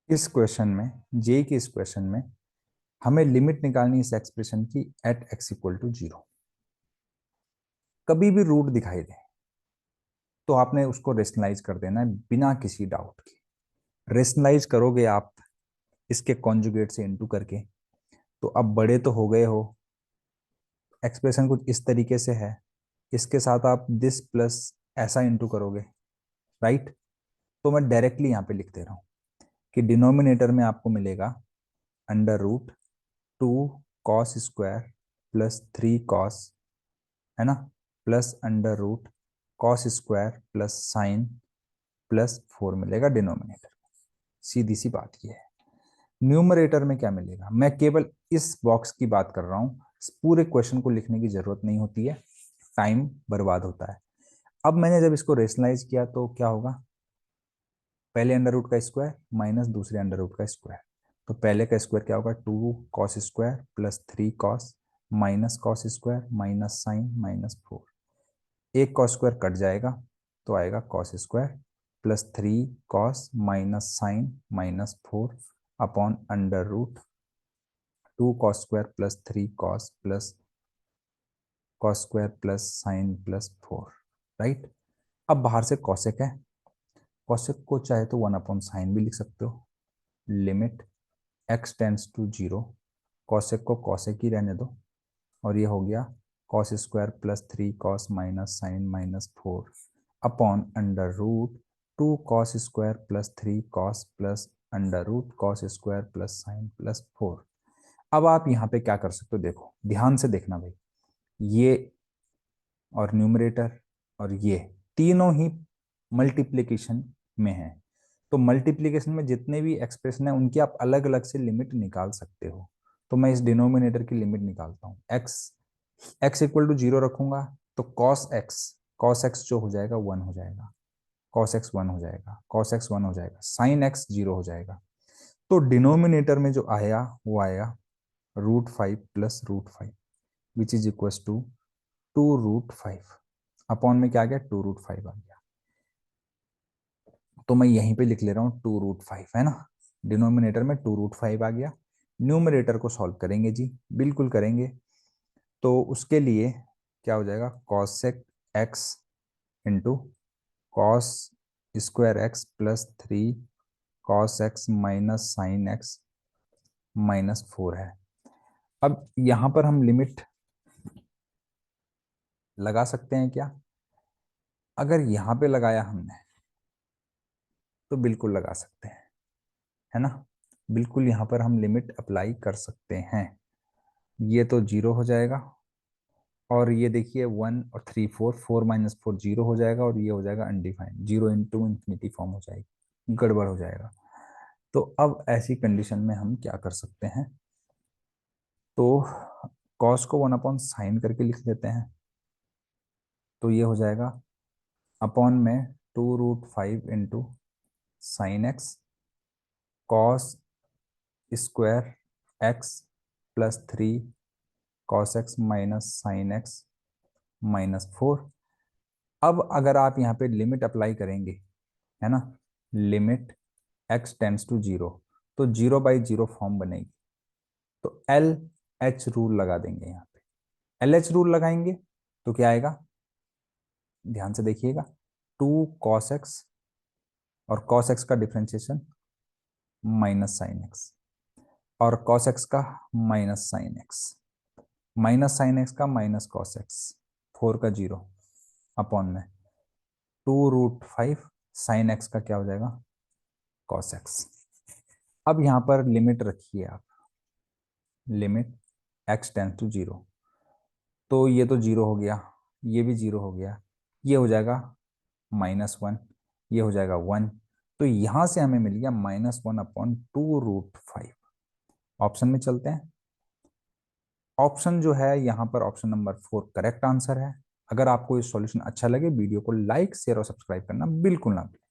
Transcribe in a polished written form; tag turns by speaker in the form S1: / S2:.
S1: इस क्वेश्चन में, जे के इस क्वेश्चन में हमें लिमिट निकालनी इस एक्सप्रेशन की एट एक्स इक्वल टू 0। कभी भी रूट दिखाई दे तो आपने उसको रेशनलाइज कर देना है बिना किसी डाउट के। रेशनलाइज करोगे आप इसके कॉन्जुगेट से इनटू करके, तो अब बड़े तो हो गए हो। एक्सप्रेशन कुछ इस तरीके से है, इसके साथ आप दिस प्लस ऐसा इनटू करोगे, राइट। तो मैं डायरेक्टली यहाँ पे लिख दे रहा हूँ कि डिनोमिनेटर में आपको मिलेगा under root 2 cos square plus 3 cos, है ना, plus under root cos square plus sine plus 4 मिलेगा डिनोमिनेटर। सीधी सी बात ये है। न्यूमरेटर में क्या मिलेगा, मैं केवल इस बॉक्स की बात कर रहा हूं, पूरे क्वेश्चन को लिखने की जरूरत नहीं होती है, टाइम बर्बाद होता है। अब मैंने जब इसको रेशनलाइज किया तो क्या होगा, पहले अंडर रूट का स्क्वायर माइनस दूसरे अंडर रूट का स्क्वायर। तो पहले का स्क्वायर क्या होगा, 2 cos square plus 3 cos minus cos square minus sine minus 4। एक कॉस स्क्वायर कट जाएगा तो आएगा cos square plus 3 cos minus sine minus 4 upon under root 2 cos square plus 3 cos plus cos square plus sine plus 4, right. अब बाहर से cosec है, cosec को चाहे तो 1 अपॉन साइन भी लिख सकते हो। Limit x tends to 0, cosec को कॉसेक ही रहने दो, और ये हो गया cos square plus 3 cos minus sine minus 4 upon under root 2 cos square plus 3 cos plus under root cos square plus sine plus 4। अब आप यहाँ पे क्या कर सकते हो, देखो ध्यान से देखना भाई, ये और न्यूमरेटर और ये तीनों ही मल्टीप्लिकेशन में है। तो मल्टीप्लिकेशन में जितने भी एक्सप्रेशन है उनकी आप अलग अलग से लिमिट निकाल सकते हो। तो मैं इस डिनोमिनेटर की लिमिट निकालता हूँ, एक्स एक्स इक्वल टू 0 रखूंगा तो कॉस एक्स जो हो जाएगा 1 हो जाएगा, कॉस एक्स 1 हो जाएगा, कॉस एक्स 1 हो जाएगा, साइन एक्स 0 हो जाएगा। तो डिनोमिनेटर में जो आया वो आया √5 plus √5 which is equal to 2√5 upon में क्या आ गया, 2√5 आ गया। तो मैं यहीं पे लिख ले रहा हूँ 2√5, है ना। डिनोमिनेटर में 2√5 आ गया। न्यूमरेटर को सॉल्व करेंगे जी, बिल्कुल करेंगे। तो उसके लिए क्या हो जाएगा, cosec x into cos square x plus 3 cos x minus sine x minus 4 है। अब यहां पर हम लिमिट लगा सकते हैं क्या, अगर यहां पे लगाया हमने तो बिल्कुल लगा सकते हैं, है ना। बिल्कुल यहाँ पर हम लिमिट अप्लाई कर सकते हैं। ये तो 0 हो जाएगा, और ये देखिए 1 और 3 4, 4 माइनस 4 0 हो जाएगा, और ये हो जाएगा अनडिफाइंड, 0 इंटू इंफिनिटी फॉर्म हो जाएगी, गड़बड़ हो जाएगा। तो अब ऐसी कंडीशन में हम क्या कर सकते हैं, तो कॉस को 1 अपॉन साइन करके लिख देते हैं। तो ये हो जाएगा अपॉन में 2√5 into sine x cos square x plus 3 cos x minus sine x minus 4। अब अगर आप यहाँ पे लिमिट अप्लाई करेंगे, है ना, लिमिट एक्स टेंस टू 0, तो 0/0 फॉर्म बनेगी। तो एल एच रूल लगा देंगे यहाँ पे, एल एच रूल लगाएंगे तो क्या आएगा, ध्यान से देखिएगा, 2 cos x, और cos x का डिफ्रेंशिएशन माइनस साइन एक्स, और cos x का minus sine x, minus sine x का माइनस cos x, 4 का 0 अपॉन में 2√5 साइन एक्स का क्या हो जाएगा, cos x। अब यहां पर लिमिट रखिए आप, लिमिट x टेंस टू 0, तो ये तो 0 हो गया, ये भी 0 हो गया, ये हो जाएगा -1, ये हो जाएगा 1। तो यहां से हमें मिल गया -1 अपॉन 2√5। ऑप्शन में चलते हैं। ऑप्शन जो है यहाँ पर ऑप्शन नंबर 4 करेक्ट आंसर है। अगर आपको ये सॉल्यूशन अच्छा लगे, वीडियो को लाइक शेयर और सब्सक्राइब करना बिल्कुल ना भूलें।